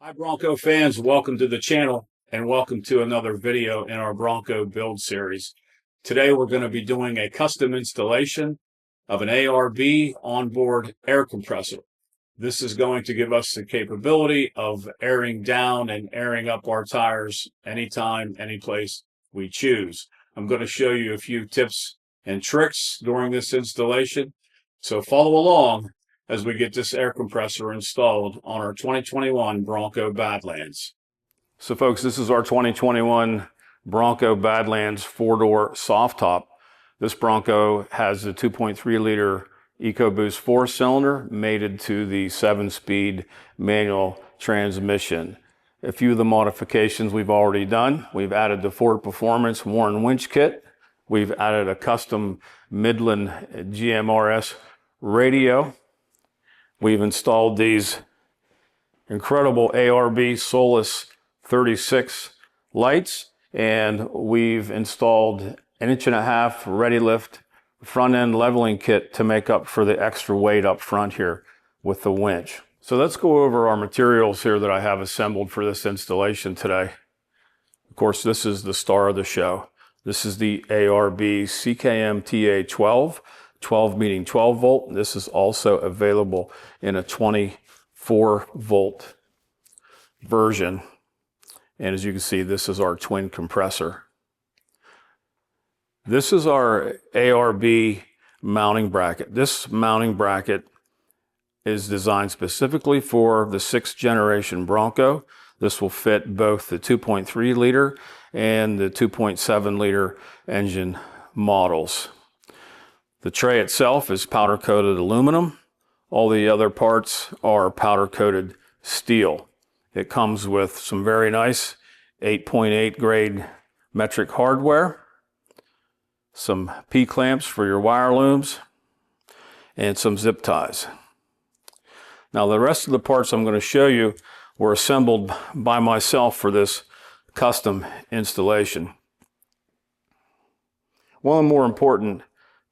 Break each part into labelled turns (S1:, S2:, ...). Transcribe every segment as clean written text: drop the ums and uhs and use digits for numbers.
S1: Hi Bronco fans, welcome to the channel and welcome to another video in our Bronco build series. Today we're going to be doing a custom installation of an ARB onboard air compressor. This is going to give us the capability of airing down and airing up our tires anytime, any place we choose. I'm going to show you a few tips and tricks during this installation, so follow along as we get this air compressor installed on our 2021 Bronco Badlands. So folks, this is our 2021 Bronco Badlands 4-door soft top. This Bronco has a 2.3 liter EcoBoost 4-cylinder mated to the 7-speed manual transmission. A few of the modifications we've already done. We've added the Ford Performance Warren winch kit. We've added a custom Midland GMRS radio. We've installed these incredible ARB Solus 36 lights, and we've installed an 1.5-inch ready lift front end leveling kit to make up for the extra weight up front here with the winch. So let's go over our materials here that I have assembled for this installation today. Of course, this is the star of the show. This is the ARB CKM TA12. 12 meaning 12 volt. This is also available in a 24 volt version. And as you can see, this is our twin compressor. This is our ARB mounting bracket. This mounting bracket is designed specifically for the 6th generation Bronco. This will fit both the 2.3 liter and the 2.7 liter engine models. The tray itself is powder coated aluminum. All the other parts are powder coated steel. It comes with some very nice 8.8 grade metric hardware, some P-clamps for your wire looms, and some zip ties. Now the rest of the parts I'm going to show you were assembled by myself for this custom installation. One of the more important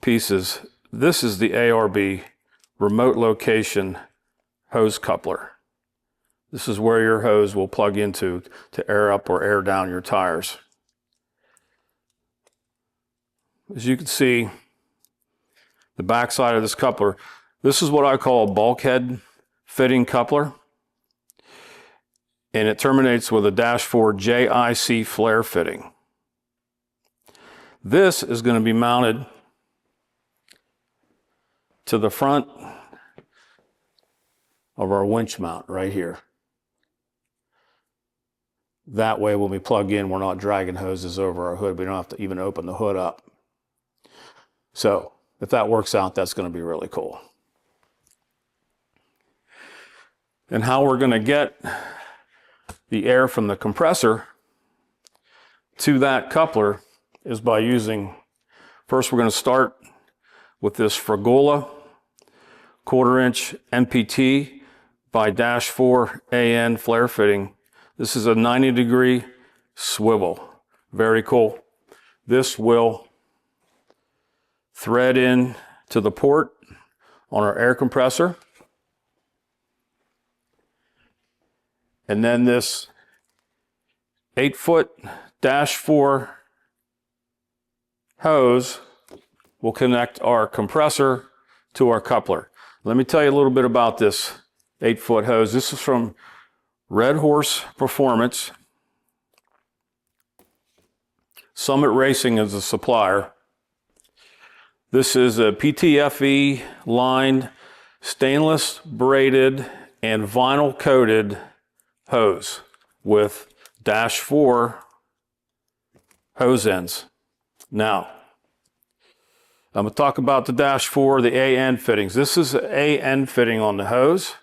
S1: pieces, this is the ARB remote location hose coupler. This is where your hose will plug into to air up or air down your tires. As you can see, the back side of this coupler, this is what I call a bulkhead fitting coupler, and it terminates with a -4 JIC flare fitting. This is going to be mounted to the front of our winch mount right here. That way when we plug in, we're not dragging hoses over our hood. We don't have to even open the hood up. So if that works out, that's going to be really cool. And how we're going to get the air from the compressor to that coupler is by using, first we're going to start with this Fragola 1/4-inch NPT by -4 AN flare fitting. This is a 90-degree swivel. Very cool. This will thread in to the port on our air compressor. And then this 8-foot -4 hose will connect our compressor to our coupler. Let me tell you a little bit about this 8-foot hose. This is from Red Horse Performance. Summit Racing is the supplier. This is a PTFE lined, stainless braided, and vinyl coated hose with -4 hose ends. Now, I'm going to talk about the -4, the AN fittings. This is an AN fitting on the hose.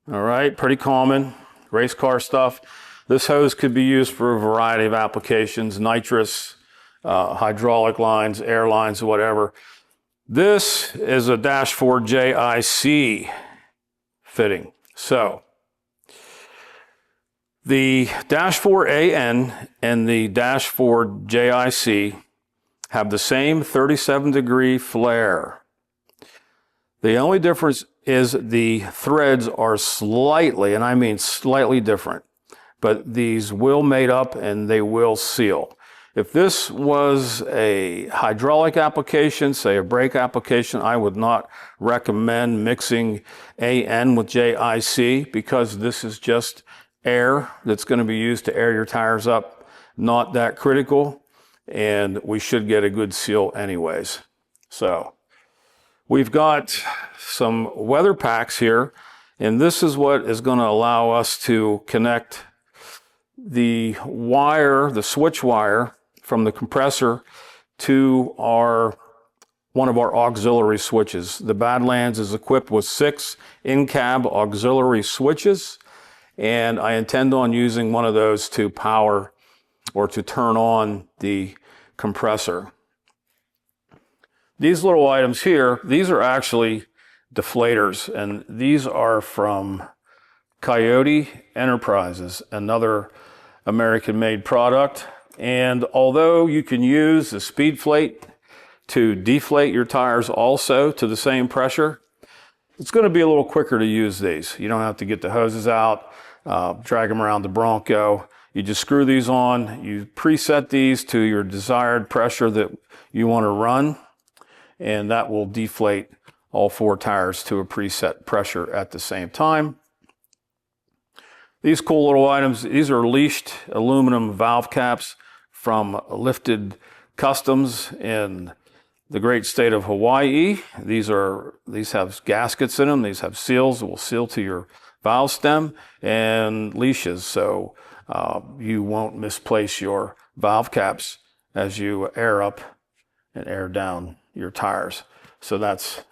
S1: All right, pretty common, race car stuff. This hose could be used for a variety of applications, nitrous, hydraulic lines, air lines, whatever. This is a -4 JIC fitting. So, the -4 AN and the -4 JIC have the same 37-degree flare. The only difference
S2: is the threads are slightly, and I mean slightly different, but these will mate up and they will seal. If this was a hydraulic application, say a brake application, I would not recommend mixing AN with JIC, because this is just air that's going to be used to air your tires up. Not that critical, and we should get a good seal anyways. So we've got some weather packs here, and this is what is going to allow us to connect the wire, the switch wire from the compressor to one of our auxiliary switches. The Badlands is equipped with 6 in-cab auxiliary switches, and I intend on using one of those to power or to turn on the compressor. These little items here, these are actually deflators, and these are from Coyote Enterprises, another American-made product. And although you can use the SpeedFlate to deflate your tires also to the same pressure, it's going to be a little quicker to use these. You don't have to get the hoses out, drag them around the Bronco. You just screw these on, you preset these to your desired pressure that you want to run, and that will deflate all 4 tires to a preset pressure at the same time. These cool little items, these are leashed aluminum valve caps from Lifted Customs in the great state of Hawaii. These have gaskets in them. These have seals that will seal to your valve stem, and leashes, so you won't misplace your valve caps as you air up and air down your tires. So that's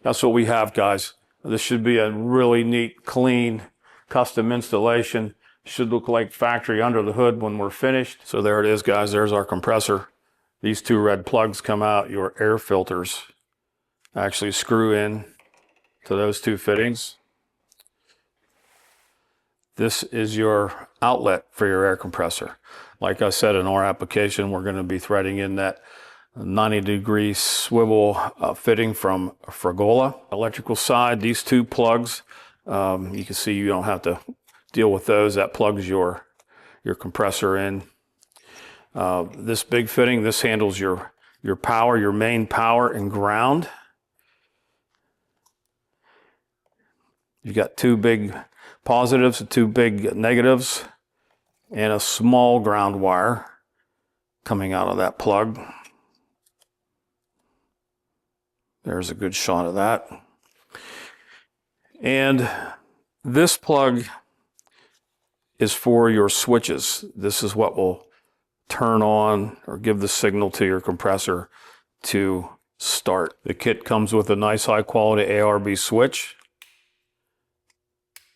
S2: what we have, guys. This should be a really neat, clean, custom installation. Should look like factory under the hood when we're finished. So there it is, guys. There's our compressor. These 2 red plugs come out. Your air filters actually screw in to those 2 fittings. This is your outlet for your air compressor. Like I said, in our application, we're going to be threading in that 90-degree swivel fitting from Fragola. Electrical side, these 2 plugs, you can see you don't have to deal with those. That plugs your compressor in. This big fitting, this handles your power, your main power and ground. You've got 2 big positives and 2 big negatives, and a small ground wire coming out of that plug. There's a good shot of that. And this plug is for your switches. This is what will turn on or give the signal to your compressor to start. The kit comes with a nice high quality ARB switch.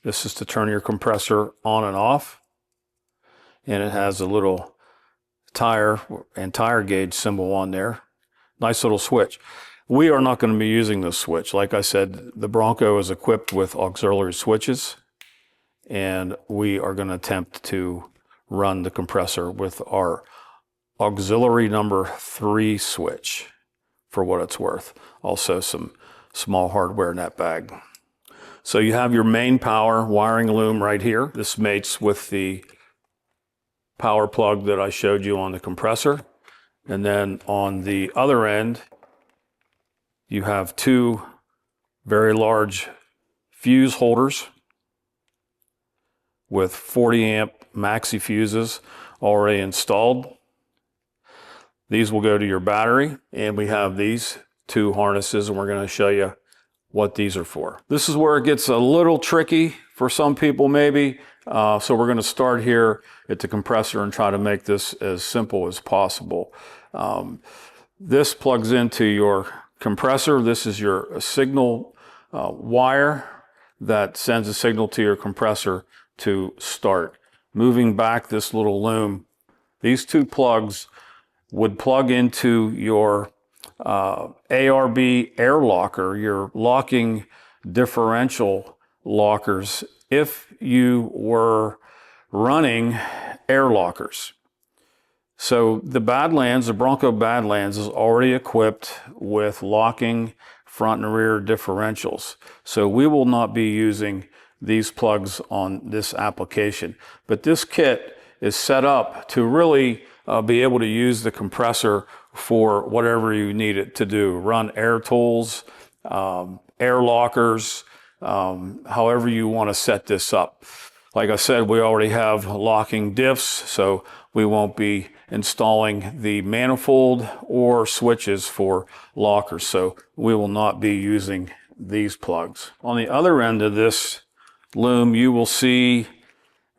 S2: This is to turn your compressor on and off. And it has a little tire and tire gauge symbol on there. Nice little switch. We are not going to be using this switch. Like I said, the Bronco is equipped with auxiliary switches, and we are going to attempt to run the compressor with our auxiliary number 3 switch for what it's worth. Also some small hardware in that bag. So you have your main power wiring loom right here. This mates with the power plug that I showed you on the compressor. And then on the other end, you have 2 very large fuse holders with 40 amp maxi fuses already installed. These will go to your battery, and we have these 2 harnesses, and we're going to show you what these are for. This is where it gets a little tricky for some people maybe. So we're going to start here at the compressor and try to make this as simple as possible. This plugs into your compressor. This is your signal wire that sends a signal to your compressor to start. Moving back this little loom, these 2 plugs would plug into your ARB air locker, your locking differential lockers, if you were running air lockers. So the Badlands, the Bronco Badlands, is already equipped with locking front and rear differentials. So we will not be using these plugs on this application. But this kit is set up to really be able to use the compressor for whatever you need it to do. Run air tools, air lockers, however you want to set this up. Like I said, we already have locking diffs, so we won't be installing the manifold or switches for lockers. So we will not be using these plugs. On the other end of this loom, you will see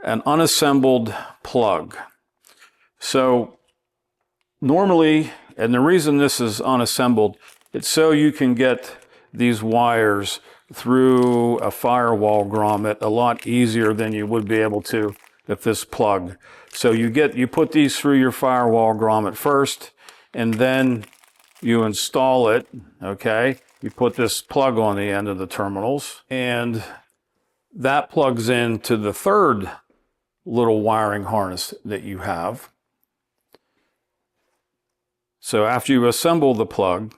S2: an unassembled plug. So normally, and the reason this is unassembled, it's so you can get these wires through a firewall grommet a lot easier than you would be able to with this plug. So you put these through your firewall grommet first, and then you install it, okay? You put this plug on the end of the terminals, and that plugs into the third little wiring harness that you have. So after you assemble the plug,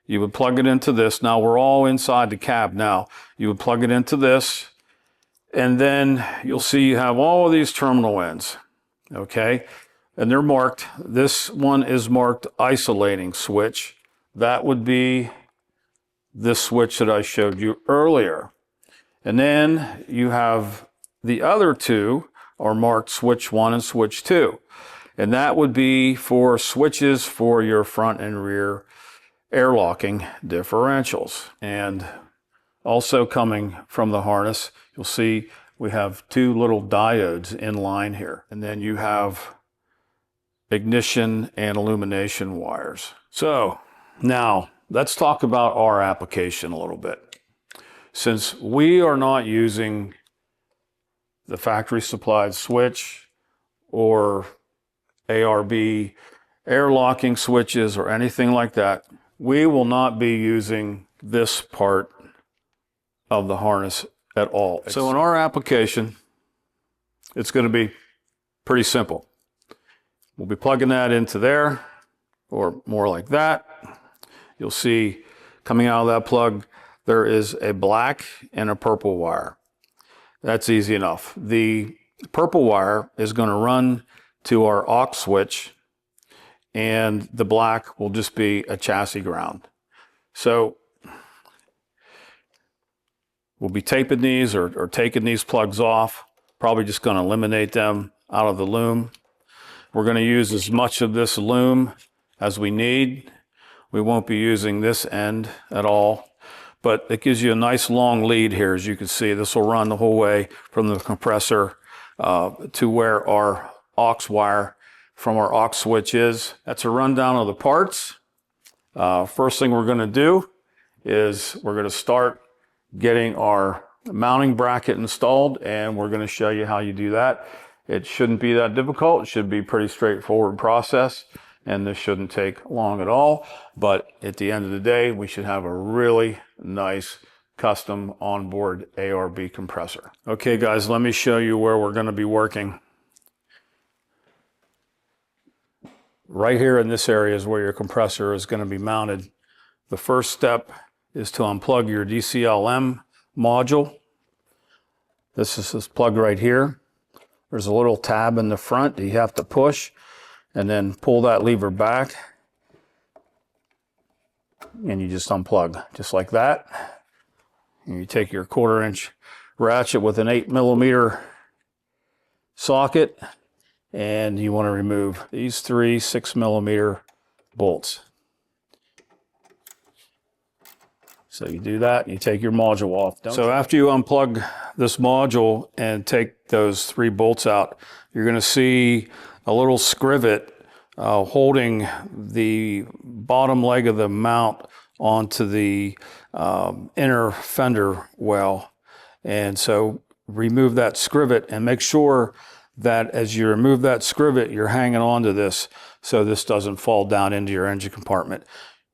S2: you would plug it into this. Now we're all inside the cab now. You would plug it into this, and then you'll see you have all of these terminal ends, okay? And they're marked. This one is marked isolating switch. That would be this switch that I showed you earlier. And then you have the other two are marked switch 1 and switch 2. And that would be for switches for your front and rear air locking differentials. And also coming from the harness, you'll see we have two little diodes in line here. And then you have ignition and illumination wires. So now let's talk about our application a little bit. Since we are not using the factory supplied switch or ARB air locking switches or anything like that, we will not be using this part of the harness at all. So in our application, it's going to be pretty simple. We'll be plugging that into there, or more like that. You'll see coming out of that plug, there is a black and a purple wire. That's easy enough. The purple wire is going to run to our aux switch, and the black will just be a chassis ground. So we'll be taping these or taking these plugs off, probably just going to eliminate them out of the loom. We're going to use as much of this loom as we need. We won't be using this end at all, but it gives you a nice long lead here. As you can see, this will run the whole way from the compressor to where our aux wire from our aux switch is. That's a rundown of the parts. First thing we're going to do is we're going to start getting our mounting bracket installed, and we're going to show you how you do that. It shouldn't be that difficult. It should be a pretty straightforward process, and this shouldn't take long at all. But at the end of the day, we should have a really nice custom onboard ARB compressor. Okay guys, let me show you where we're going to be working. Right here in this area is where your compressor is going to be mounted. The first step is to unplug your DCLM module. This is this plug right here. There's a little tab in the front that you have to push, and then pull that lever back, and you just unplug just like that. And you take your 1/4 inch ratchet with an 8mm socket, and you want to remove these 3 6mm bolts. So you do that, and you take your module off. So after you unplug this module and take those 3 bolts out, you're going to see a little scrivet holding the bottom leg of the mount onto the inner fender well. And so remove that scrivet, and make sure that as you remove that scrivet, you're hanging on to this so this doesn't fall down into your engine compartment.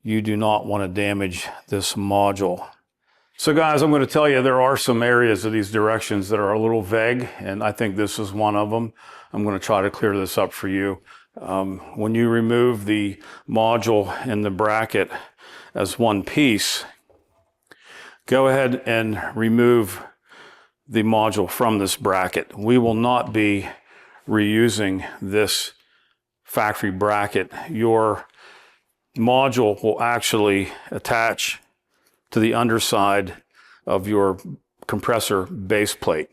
S2: You do not want to damage this module. So guys, I'm going to tell you there are some areas of these directions that are a little vague, and I think this is one of them. I'm going to try to clear this up for you. When you remove the module and the bracket as one piece, go ahead and remove the module from this bracket. We will not be reusing this factory bracket. Your module will actually attach to the underside of your compressor base plate.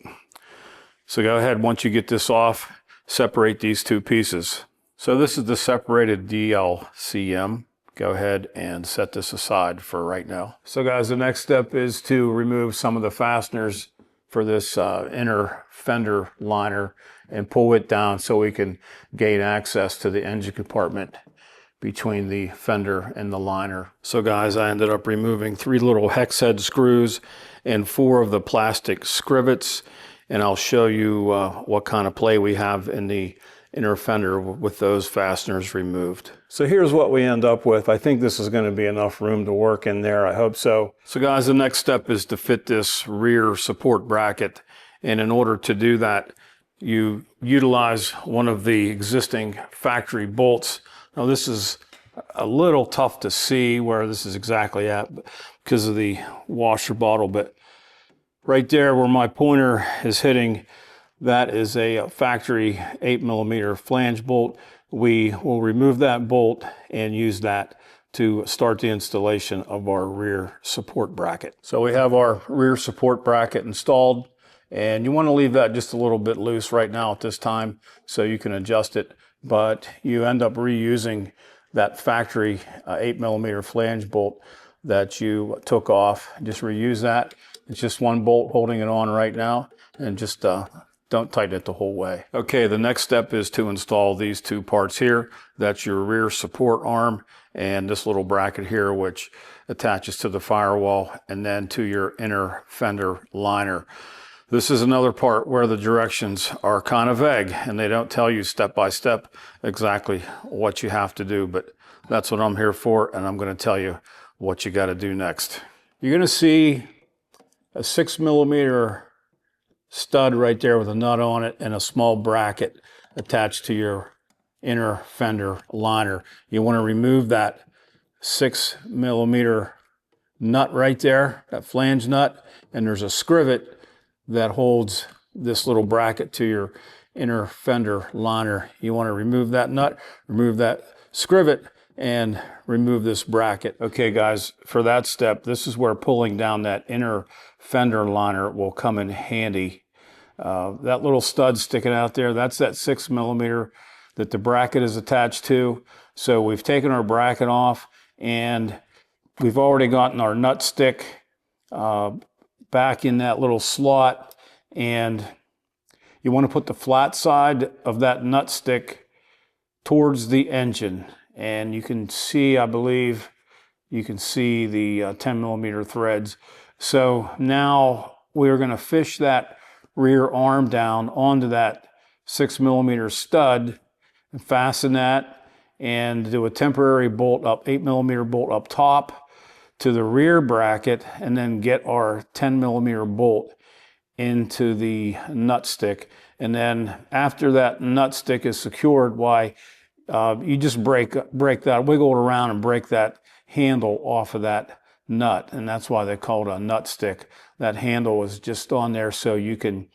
S2: So go ahead, once you get this off, separate these two pieces. So this is the separated DLCM. Go ahead and set this aside for right now. So guys, the next step is to remove some of the fasteners for this inner fender liner and pull it down so we can gain access to the engine compartment between the fender and the liner. So guys, I ended up removing 3 little hex head screws and 4 of the plastic scrivets, and I'll show you what kind of play we have in the inner fender with those fasteners removed. So here's what we end up with. I think this is going to be enough room to work in there. I hope so. So guys, the next step is to fit this rear support bracket, and in order to do that, you utilize one of the existing factory bolts. Now this is a little tough to see where this is exactly at because of the washer bottle, but right there where my pointer is hitting, that is a factory 8mm flange bolt. We will remove that bolt and use that to start the installation of our rear support bracket. So we have our rear support bracket installed, and you want to leave that just a little bit loose right now at this time so you can adjust it, but you end up reusing that factory 8mm flange bolt that you took off. Just reuse that. It's just one bolt holding it on right now, and just don't tighten it the whole way. Okay, the next step is to install these 2 parts here. That's your rear support arm and this little bracket here, which attaches to the firewall and then to your inner fender liner. This is another part where the directions are kind of vague and they don't tell you step by step exactly what you have to do, but that's what I'm here for, and I'm going to tell you what you got to do next. You're going to see a 6mm stud right there with a nut on it and a small bracket attached to your inner fender liner. You want to remove that 6mm nut right there, that flange nut, and there's a scrivet that holds this little bracket to your inner fender liner. You want to remove that nut, remove that scrivet, and remove this bracket. Okay guys, for that step, this is where pulling down that inner fender liner will come in handy. That little stud sticking out there, that's that 6mm that the bracket is attached to. So we've taken our bracket off and we've already gotten our nut stick back in that little slot, and you want to put the flat side of that nut stick towards the engine, and you can see, I believe you can see the 10mm threads. So now we're going to fish that rear arm down onto that 6mm stud and fasten that and do a temporary bolt up, 8mm bolt up top to the rear bracket, and then get our 10mm bolt into the nut stick. And then after that nut stick is secured, you just break that, wiggle it around and break that handle off of that nut, and that's why they call it a nut stick. That handle is just on there so you can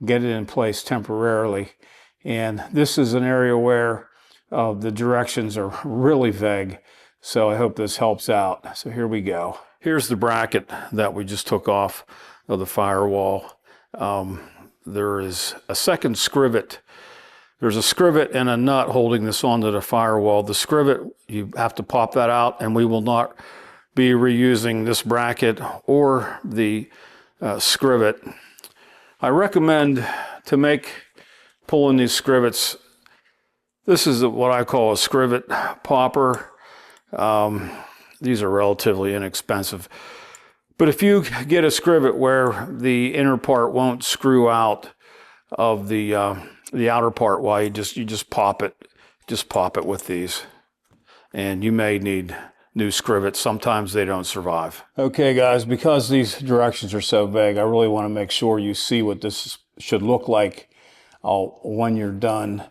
S2: get it in place temporarily. And this is an area where the directions are really vague, so I hope this helps out. So here we go. Here's the bracket that we just took off of the firewall. There is a second scrivet. There's a scrivet and a nut holding this onto the firewall. The scrivet, you have to pop that out, and we will not be reusing this bracket or the scrivet. I recommend to make pulling these scrivets, this is what I call a scrivet popper. These are relatively inexpensive. But if you get a scrivet where the inner part won't screw out of the outer part, well, you just pop it with these, and you may need new scrivets. Sometimes they don't survive. Okay guys, because these directions are so vague, I really want to make sure you see what this should look like when you're done.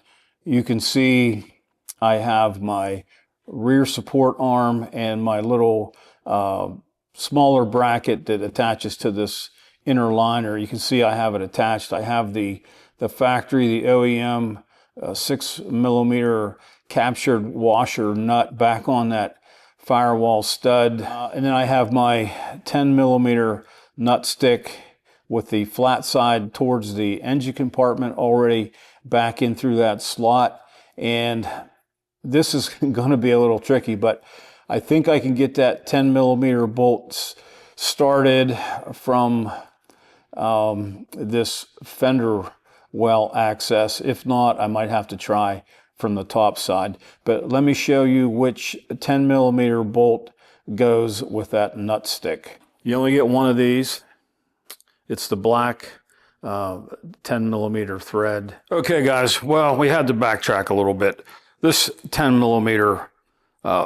S2: You can see I have my rear support arm and my little smaller bracket that attaches to this inner liner. You can see I have it attached. I have the factory, the OEM 6mm captured washer nut back on that firewall stud. And then I have my 10mm nut stick with the flat side towards the engine compartment already back in through that slot. And this is going to be a little tricky, but I think I can get that 10mm bolt started from this fender well access. If not, I might have to try from the top side. But let me show you which 10mm bolt goes with that nut stick. You only get one of these. It's the black 10mm thread. Okay guys, well, we had to backtrack a little bit. This 10mm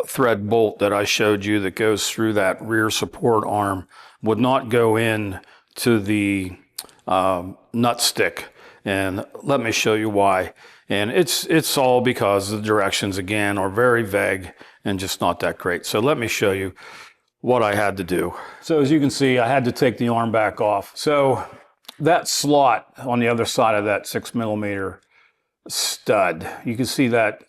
S2: thread bolt that I showed you that goes through that rear support arm would not go in to the nut stick, and let me show you why. And it's all because the directions again are very vague and just not that great. So let me show you what I had to do. So as you can see, I had to take the arm back off. So that slot on the other side of that 6mm stud, you can see that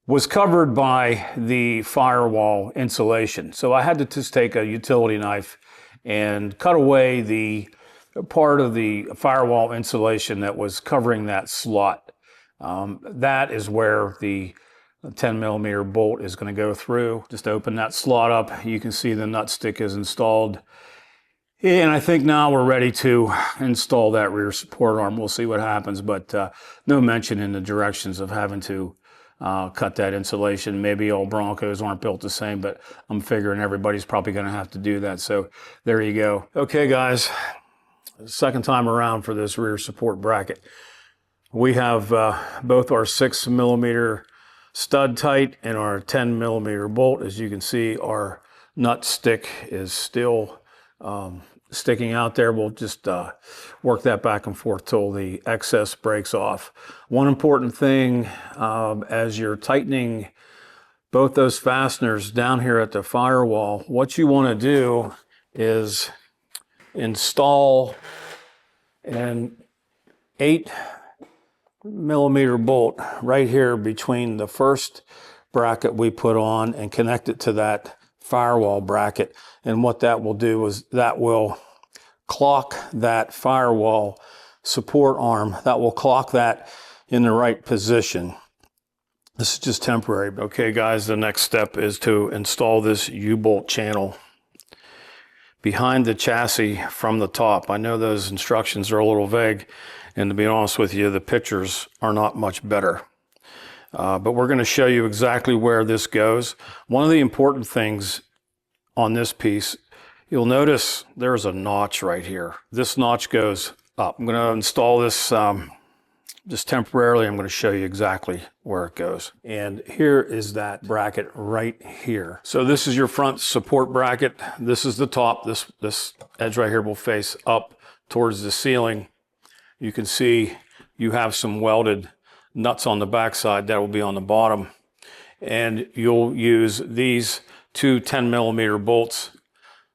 S2: was covered by the firewall insulation. So I had to just take a utility knife and cut away the part of the firewall insulation that was covering that slot. That is where the 10mm bolt is going to go through. Just open that slot up. You can see the nut stick is installed. And I think now we're ready to install that rear support arm. We'll see what happens, but no mention in the directions of having to cut that insulation. Maybe all Broncos aren't built the same, but I'm figuring everybody's probably going to have to do that. So there you go. Okay, guys, second time around for this rear support bracket. We have both our 6mm stud tight and our 10mm bolt. As you can see, our nut stick is still sticking out there. We'll just work that back and forth till the excess breaks off. One important thing, as you're tightening both those fasteners down here at the firewall, what you want to do is install an 8mm bolt right here between the first bracket we put on and connect it to that firewall bracket. And what that will do is that will clock that firewall support arm. That will clock that in the right position. This is just temporary. Okay guys, the next step is to install this U-bolt channel behind the chassis from the top. I know those instructions are a little vague, and to be honest with you, the pictures are not much better. But we're going to show you exactly where this goes. One of the important things on this piece, you'll notice there's a notch right here. This notch goes up. I'm going to install this just temporarily. I'm going to show you exactly where it goes. And here is that bracket right here. So this is your front support bracket. This is the top. This edge right here will face up towards the ceiling. You can see you have some welded nuts on the backside that will be on the bottom. And you'll use these two 10mm bolts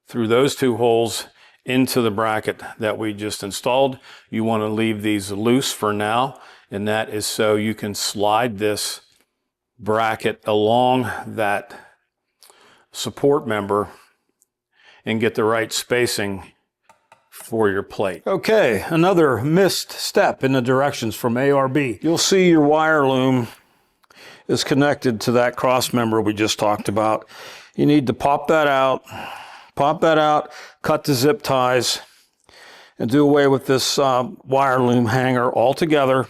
S2: through those two holes into the bracket that we just installed. You want to leave these loose for now, and that is so you can slide this bracket along that support member and get the right spacing for your plate. Okay, another missed step in the directions from ARB. You'll see your wire loom is connected to that cross member we just talked about. You need to pop that out, cut the zip ties, and do away with this wire loom hanger altogether.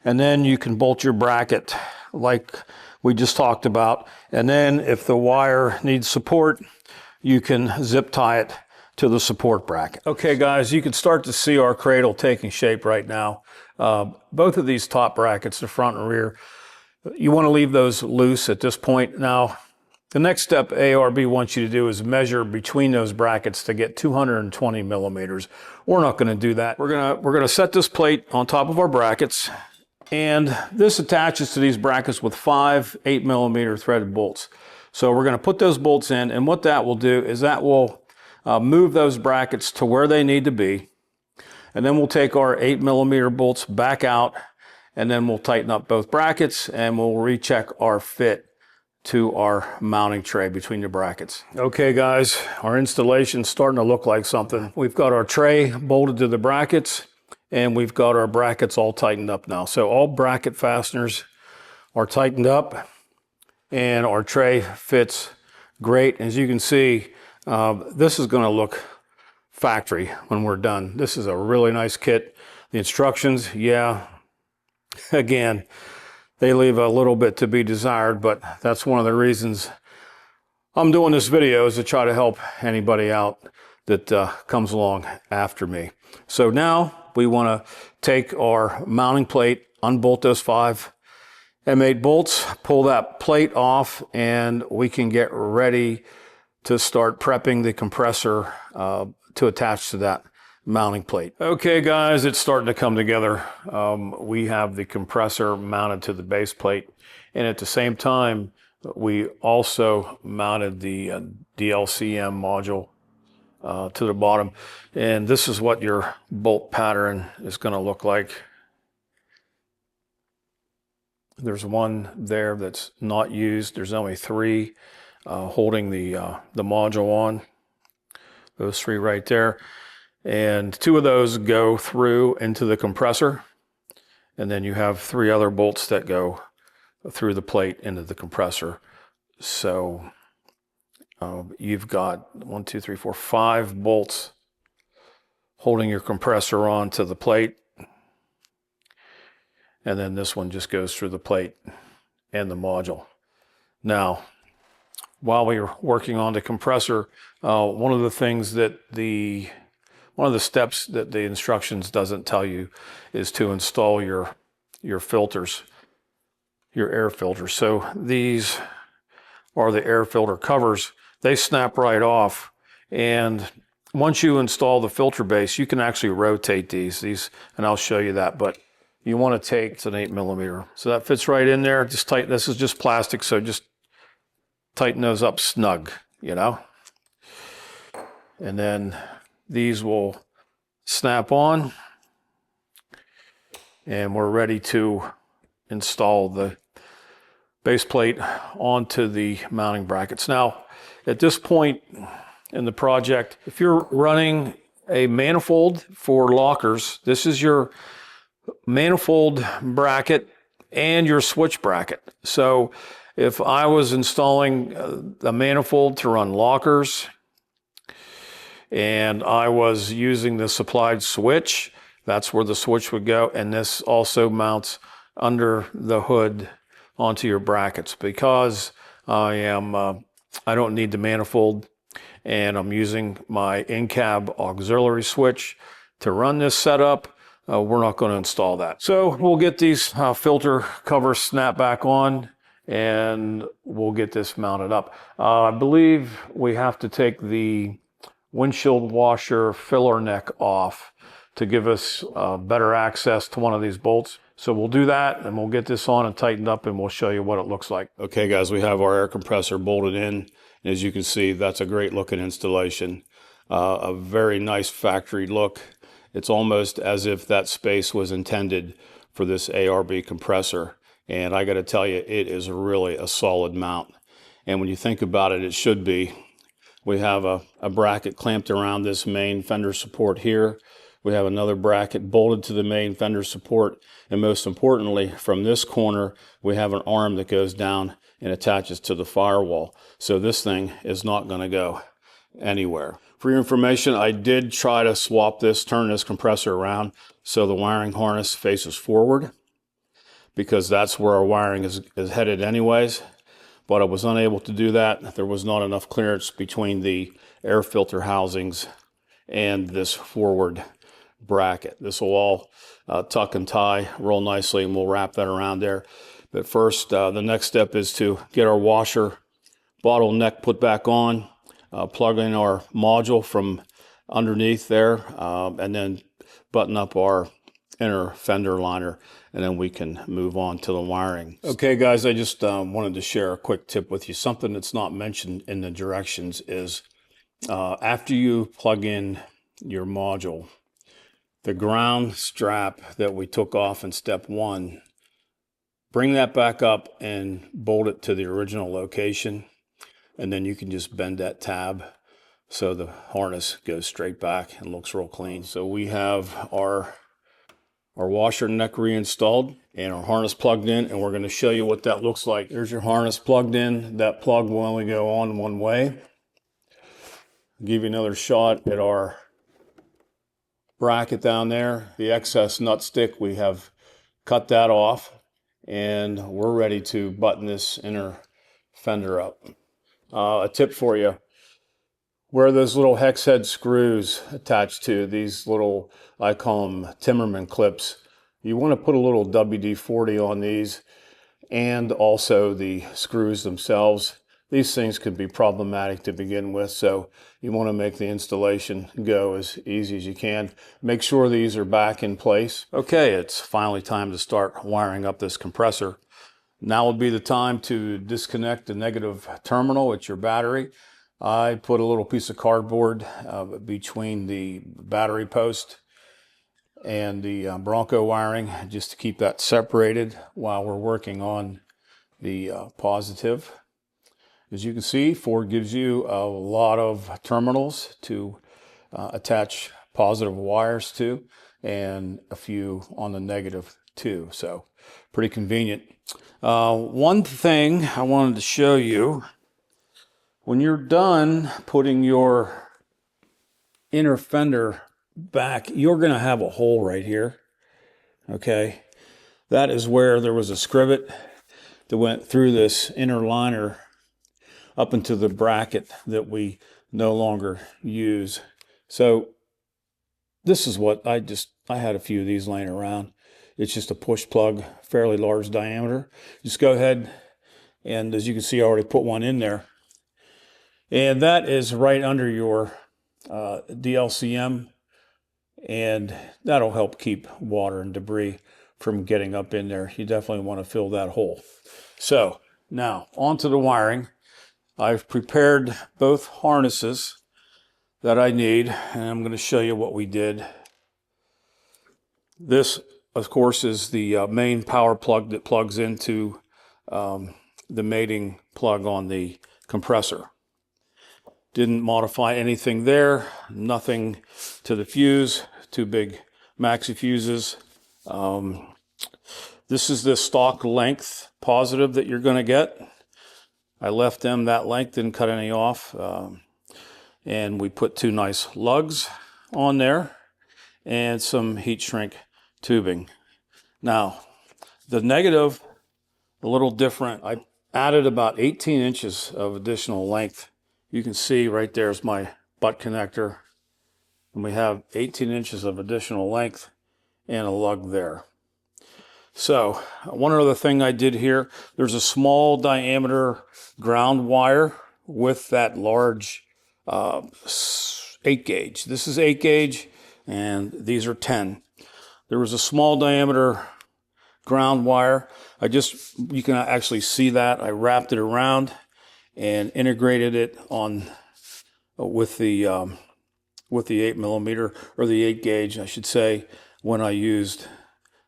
S2: And then you can bolt your bracket like we just talked about. And then if the wire needs support, you can zip tie it to the support bracket. Okay guys, you can start to see our cradle taking shape right now. Both of these top brackets, the front and rear, you want to leave those loose at this point. Now, the next step ARB wants you to do is measure between those brackets to get 220 millimeters. We're not going to do that. We're going to set this plate on top of our brackets, and this attaches to these brackets with 5 8mm threaded bolts. So we're going to put those bolts in, and what that will do is that will move those brackets to where they need to be. And then we'll take our 8mm bolts back out, and then we'll tighten up both brackets, and we'll recheck our fit to our mounting tray between the brackets. Okay guys, our installation's starting to look like something. We've got our tray bolted to the brackets, and we've got our brackets all tightened up now. So all bracket fasteners are tightened up, and our tray fits great. As you can see, this is going to look factory when we're done. This is a really nice kit. The instructions, yeah, again, they leave a little bit to be desired, but that's one of the reasons I'm doing this video, is to try to help anybody out that comes along after me. So now we want to take our mounting plate, unbolt those 5 M8 bolts, pull that plate off, and we can get ready to start prepping the compressor to attach to that mounting plate. Okay guys, it's starting to come together. We have the compressor mounted to the base plate, and at the same time we also mounted the DLCM module to the bottom, and this is what your bolt pattern is going to look like. There's one there that's not used. There's only 3 holding the module on. Those 3 right there. And 2 of those go through into the compressor. And then you have 3 other bolts that go through the plate into the compressor. So you've got 1, 2, 3, 4, 5 bolts holding your compressor on to the plate. And then this one just goes through the plate and the module. Now, while we were working on the compressor, one of the steps that the instructions doesn't tell you is to install your filters, your air filters. So these are the air filter covers. They snap right off, and once you install the filter base, you can actually rotate these, and I'll show you that. But you want to take, it's an 8mm, so that fits right in there. Just tighten. This is just plastic, so just tighten those up snug, you know. And then these will snap on, and we're ready to install the base plate onto the mounting brackets. Now, at this point in the project, if you're running a manifold for lockers, this is your manifold bracket and your switch bracket. So if I was installing a manifold to run lockers, and I was using the supplied switch, that's where the switch would go. And this also mounts under the hood onto your brackets. Because I don't need the manifold, and I'm using my in-cab auxiliary switch to run this setup, we're not going to install that. So we'll get these filter covers snapped back on, and we'll get this mounted up. I believe we have to take the windshield washer filler neck off to give us better access to one of these bolts. So we'll do that, and we'll get this on and tightened up, and we'll show you what it looks like. Okay guys, we have our air compressor bolted in. And as you can see, that's a great looking installation. A very nice factory look. It's almost as if that space was intended for this ARB compressor. And I got to tell you, it is really a solid mount. And when you think about it, it should be. We have a bracket clamped around this main fender support here. We have another bracket bolted to the main fender support. And most importantly, from this corner, we have an arm that goes down and attaches to the firewall. So this thing is not going to go anywhere. For your information, I did try to swap this, turn this compressor around so the wiring harness faces forward, because that's where our wiring is headed anyways. But I was unable to do that. There was not enough clearance between the air filter housings and this forward bracket. This will all tuck and tie real nicely, and we'll wrap that around there. But first, the next step is to get our washer bottleneck put back on, plug in our module from underneath there, and then button up our inner fender liner, and then we can move on to the wiring. Okay guys, I just wanted to share a quick tip with you. Something that's not mentioned in the directions is after you plug in your module, the ground strap that we took off in step 1, bring that back up and bolt it to the original location, and then you can just bend that tab so the harness goes straight back and looks real clean. So we have our washer neck reinstalled and our harness plugged in, and we're going to show you what that looks like. There's your harness plugged in. That plug will only go on one way. I'll give you another shot at our bracket down there. The excess nut stick, we have cut that off, and we're ready to button this inner fender up. A tip for you: where those little hex head screws attached to these little, I call them Timmerman clips, you want to put a little WD-40 on these, and also the screws themselves. These things could be problematic to begin with, so you want to make the installation go as easy as you can. Make sure these are back in place. Okay, it's finally time to start wiring up this compressor. Now would be the time to disconnect the negative terminal at your battery. I put a little piece of cardboard between the battery post and the Bronco wiring, just to keep that separated while we're working on the positive. As you can see, Ford gives you a lot of terminals to attach positive wires to, and a few on the negative too, so pretty convenient. One thing I wanted to show you: when you're done putting your inner fender back, you're going to have a hole right here. Okay, that is where there was a scrivet that went through this inner liner up into the bracket that we no longer use. So this is what I had a few of these laying around. It's just a push plug, fairly large diameter. Just go ahead, and as you can see, I already put one in there. And that is right under your DLCM, and that'll help keep water and debris from getting up in there. You definitely want to fill that hole. So now onto the wiring. I've prepared both harnesses that I need, and I'm going to show you what we did. This, of course, is the main power plug that plugs into the mating plug on the compressor. Didn't modify anything there, nothing to the fuse, 2 big maxi fuses. This is the stock length positive that you're going to get. I left them that length, didn't cut any off. And we put 2 nice lugs on there and some heat shrink tubing. Now, the negative, a little different. I added about 18 inches of additional length. You can see right there's my butt connector, and we have 18 inches of additional length and a lug there. So one other thing I did here, there's a small diameter ground wire with that large 8 gauge. This is 8 gauge and these are 10. There was a small diameter ground wire. You can actually see that. I wrapped it around and integrated it on with the 8mm, or the 8 gauge, I should say, when I used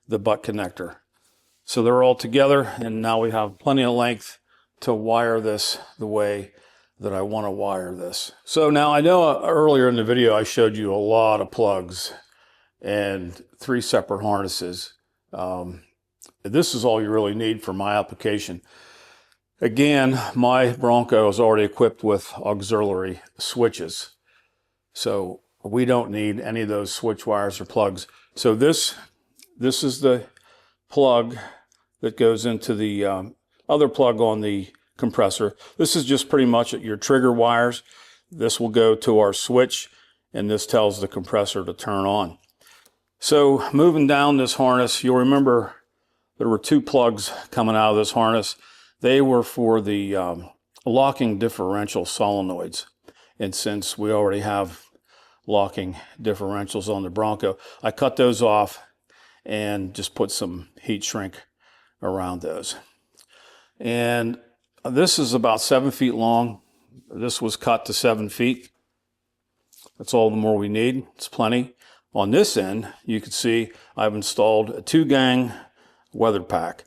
S2: the butt connector. So they're all together, and now we have plenty of length to wire this the way that I want to wire this. So now I know earlier in the video I showed you a lot of plugs and 3 separate harnesses. This is all you really need for my application. Again, my Bronco is already equipped with auxiliary switches, so we don't need any of those switch wires or plugs. So this is the plug that goes into the other plug on the compressor. This is just pretty much your trigger wires. This will go to our switch, and this tells the compressor to turn on. So moving down this harness, you'll remember there were 2 plugs coming out of this harness. They were for the locking differential solenoids. And since we already have locking differentials on the Bronco, I cut those off and just put some heat shrink around those. And this is about 7 feet long. This was cut to 7 feet. That's all the more we need. It's plenty. On this end, you can see I've installed a 2-gang weather pack.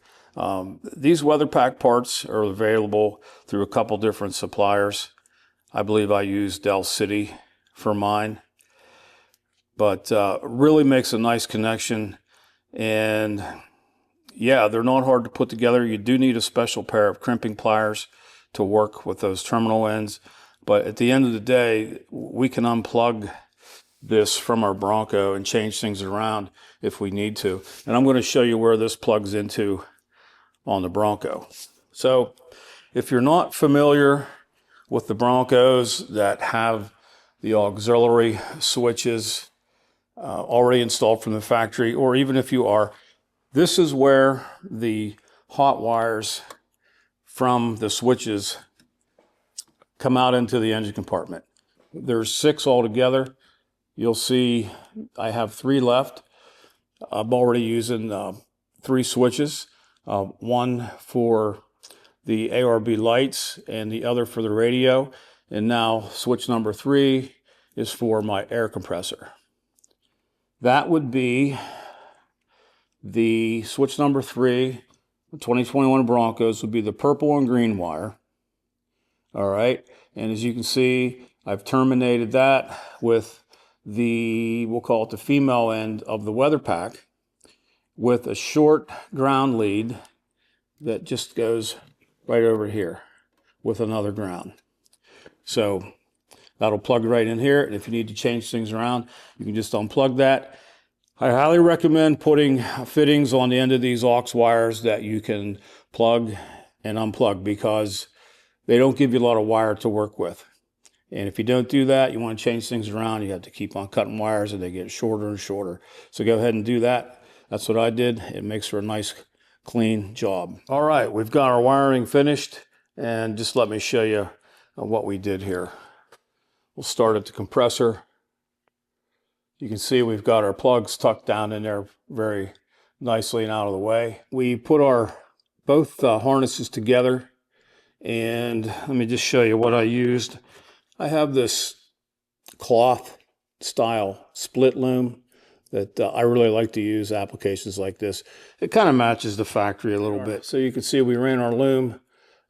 S2: These weather pack parts are available through a couple different suppliers. I believe I use Del City for mine. But really makes a nice connection. And yeah, they're not hard to put together. You do need a special pair of crimping pliers to work with those terminal ends. But at the end of the day, we can unplug this from our Bronco and change things around if we need to. And I'm going to show you where this plugs into on the Bronco. So if you're not familiar with the Broncos that have the auxiliary switches already installed from the factory, or even if you are, this is where the hot wires from the switches come out into the engine compartment. There's 6 altogether. You'll see I have 3 left. I'm already using 3 switches, one for the ARB lights and the other for the radio. And now switch number 3 is for my air compressor. That would be the switch number 3, the 2021 Broncos would be the purple and green wire. All right. And as you can see, I've terminated that with the, we'll call it the female end of the weather pack, with a short ground lead that just goes right over here with another ground. So that'll plug right in here. And if you need to change things around, you can just unplug that. I highly recommend putting fittings on the end of these aux wires that you can plug and unplug, because they don't give you a lot of wire to work with. And if you don't do that, you want to change things around, you have to keep on cutting wires and they get shorter and shorter. So go ahead and do that. That's what I did. It makes for a nice, clean job. All right, we've got our wiring finished, and just let me show you what we did here. We'll start at the compressor. You can see we've got our plugs tucked down in there very nicely and out of the way. We put our both harnesses together, and let me just show you what I used. I have this cloth style split loom that I really like to use applications like this. It kind of matches the factory a little bit. So you can see we ran our loom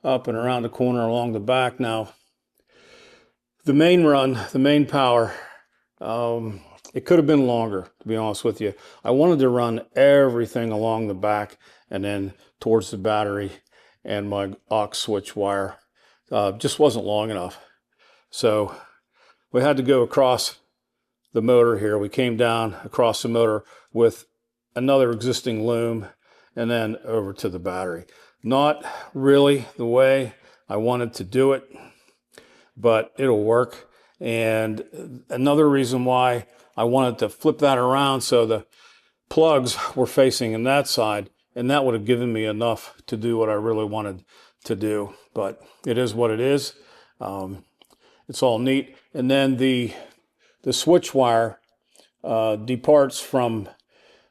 S2: up and around the corner along the back. Now, the main run, the main power, it could have been longer, to be honest with you. I wanted to run everything along the back and then towards the battery and my aux switch wire. Just wasn't long enough. So we had to go across the motor here. We came down across the motor with another existing loom and then over to the battery. Not really the way I wanted to do it, but it'll work. And another reason why I wanted to flip that around so the plugs were facing in that side, and that would have given me enough to do what I really wanted to do. But it is what it is. It's all neat. And then the switch wire departs from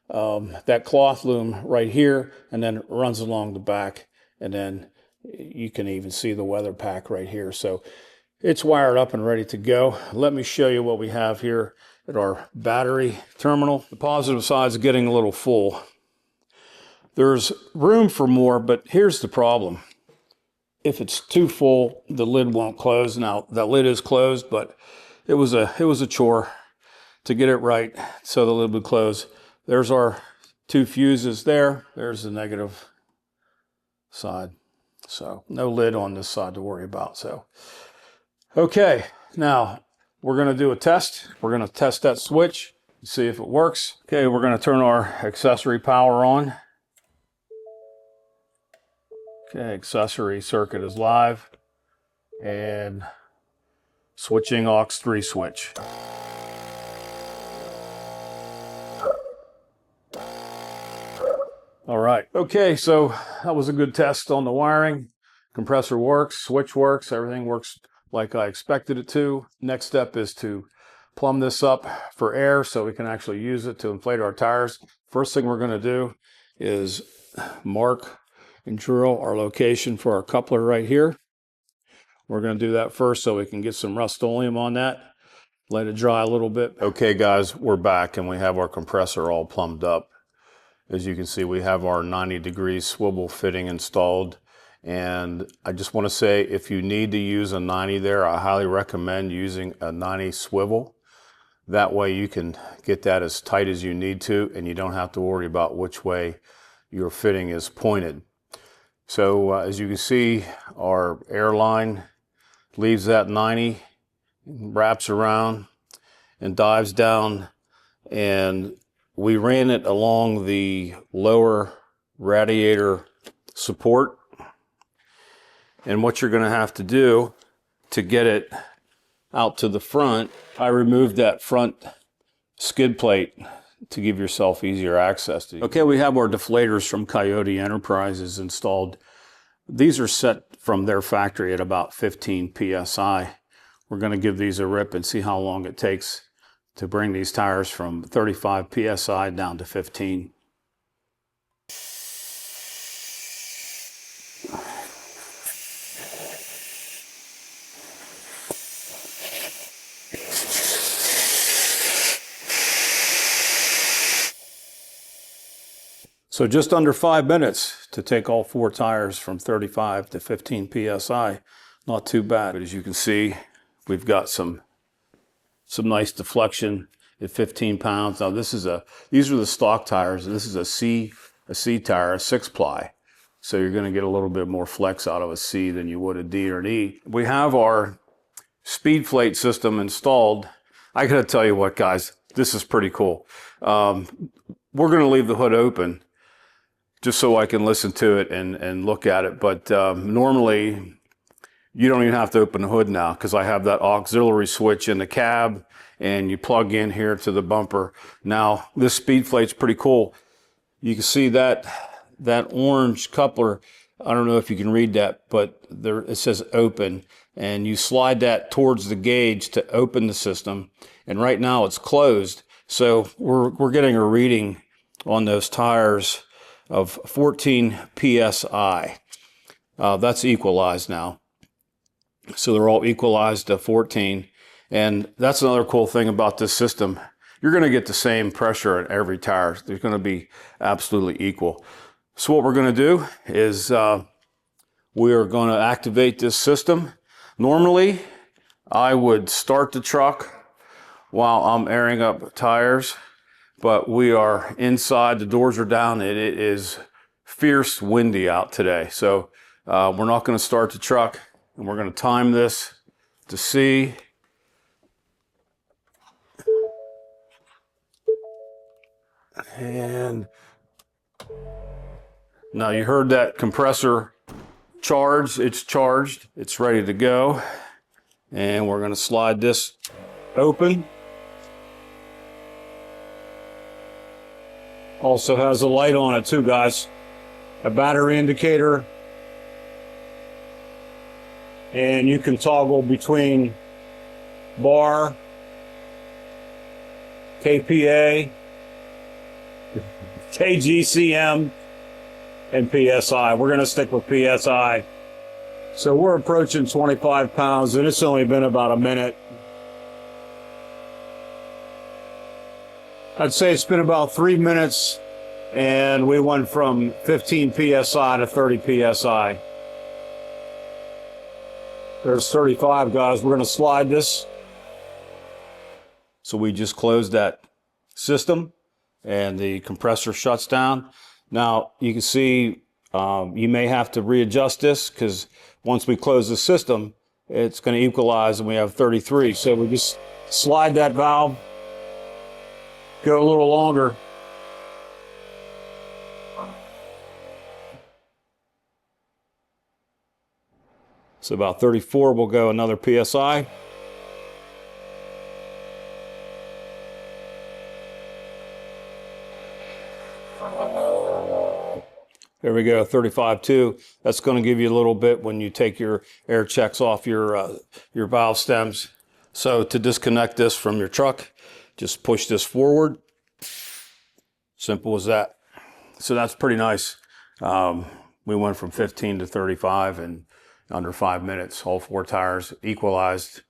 S2: that cloth loom right here, and then runs along the back, and then you can even see the weather pack right here. So it's wired up and ready to go. Let me show you what we have here at our battery terminal. The positive side is getting a little full. There's room for more, but here's the problem. If it's too full, the lid won't close. Now, that lid is closed, but it was a chore to get it right so the lid would close. There's our 2 fuses there. There's the negative side. So no lid on this side to worry about. So, okay, now we're going to do a test. We're going to test that switch, see if it works. Okay, we're going to turn our accessory power on. Okay, accessory circuit is live, and switching aux 3 switch. All right, okay, so that was a good test on the wiring. Compressor works, switch works, everything works like I expected it to. Next step is to plumb this up for air so we can actually use it to inflate our tires. First thing we're going to do is mark and drill our location for our coupler right here. We're going to do that first so we can get some Rust-Oleum on that. Let it dry a little bit. Okay guys, we're back and we have our compressor all plumbed up. As you can see, we have our 90-degree swivel fitting installed. And I just want to say, if you need to use a 90 there, I highly recommend using a 90 swivel. That way you can get that as tight as you need to, and you don't have to worry about which way your fitting is pointed. So as you can see, our air line leaves that 90, wraps around and dives down, and we ran it along the lower radiator support. And what you're going to have to do to get it out to the front, I removed that front skid plate to give yourself easier access to. Okay, we have our deflators from Coyote Enterprises installed. These are set from their factory at about 15 psi. We're going to give these a rip and see how long it takes to bring these tires from 35 psi down to 15. So just under 5 minutes to take all 4 tires from 35 to 15 psi. Not too bad. But as you can see, we've got some nice deflection at 15 pounds. Now these are the stock tires. This is a C tire, a 6-ply. So you're going to get a little bit more flex out of a C than you would a D or an E. We have our speed plate system installed. I got to tell you what, guys, this is pretty cool. We're going to leave the hood open just so I can listen to it and look at it. But normally, you don't even have to open the hood now because I have that auxiliary switch in the cab and you plug in here to the bumper. Now, this speed plate's pretty cool. You can see that orange coupler. I don't know if you can read that, but there it says open. And you slide that towards the gauge to open the system. And right now it's closed. So we're getting a reading on those tires of 14 psi. That's equalized now. So they're all equalized to 14. And that's another cool thing about this system. You're going to get the same pressure in every tire. They're going to be absolutely equal. So what we're going to do is we are going to activate this system. Normally, I would start the truck while I'm airing up tires. But we are inside, the doors are down, and it is fierce windy out today. So we're not going to start the truck, and we're going to time this to see. And now you heard that compressor charge. It's charged. It's ready to go. And we're going to slide this open. Also has a light on it too, guys. A battery indicator. And you can toggle between bar, KPA, KGCM, and PSI. We're going to stick with PSI. So we're approaching 25 pounds, and it's only been about a minute. I'd say it's been about 3 minutes, and we went from 15 psi to 30 psi. There's 35, guys. We're going to slide this. So we just closed that system, and the compressor shuts down. Now, you can see you may have to readjust this because once we close the system, it's going to equalize, and we have 33. So we just slide that valve. Go a little longer. So about 34, we'll go another PSI. There we go, 35.2. That's going to give you a little bit when you take your air checks off your valve stems. So to disconnect this from your truck, just push this forward, Simple as that. So that's pretty nice. We went from 15 to 35 in under 5 minutes. All 4 tires equalized.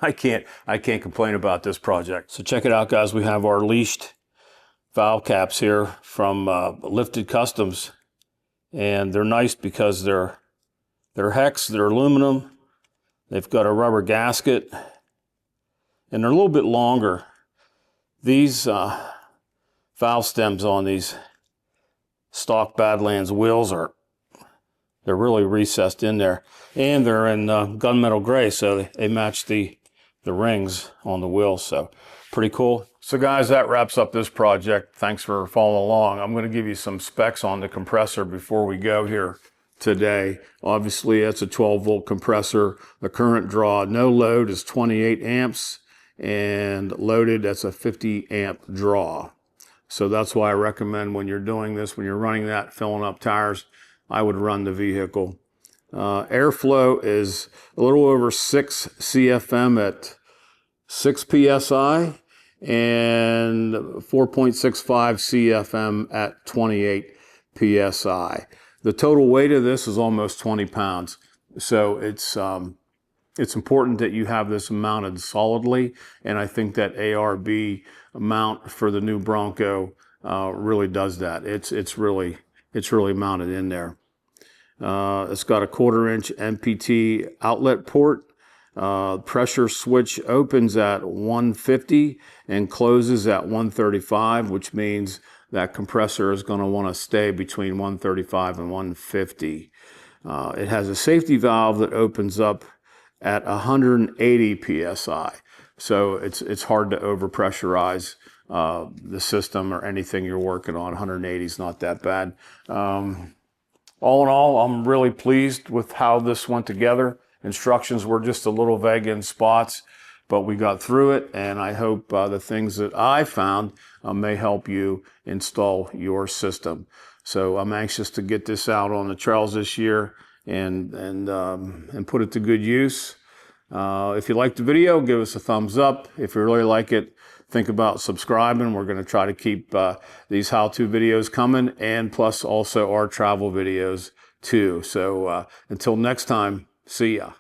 S2: I can't complain about this project. So check it out, guys. We have our leashed valve caps here from Lifted Customs, and they're nice because they're hex, they're aluminum. They've got a rubber gasket, and they're a little bit longer. These valve stems on these stock Badlands wheels they're really recessed in there, and they're in gunmetal gray, so they match the rings on the wheels. So pretty cool. So guys, that wraps up this project. Thanks for following along. I'm going to give you some specs on the compressor before we go here today. Obviously, it's a 12-volt compressor. The current draw, no load, is 28 amps, and loaded, that's a 50 amp draw. So that's why I recommend when you're doing this, when you're running that, filling up tires, I would run the vehicle. Airflow is a little over 6 CFM at 6 PSI and 4.65 CFM at 28 PSI. The total weight of this is almost 20 pounds. So it's important that you have this mounted solidly, and I think that ARB mount for the new Bronco really does that. It's really mounted in there. It's got a 1/4-inch MPT outlet port. Pressure switch opens at 150 and closes at 135, which means that compressor is going to want to stay between 135 and 150. It has a safety valve that opens up at 180 PSI. So it's hard to overpressurize the system or anything you're working on. 180 is not that bad. All in all, I'm really pleased with how this went together. Instructions were just a little vague in spots, but we got through it, and I hope the things that I found may help you install your system. So I'm anxious to get this out on the trails this year and put it to good use. If you liked the video, give us a thumbs up. If you really like it, think about subscribing. We're going to try to keep these how-to videos coming, and plus also our travel videos too. So until next time, see ya.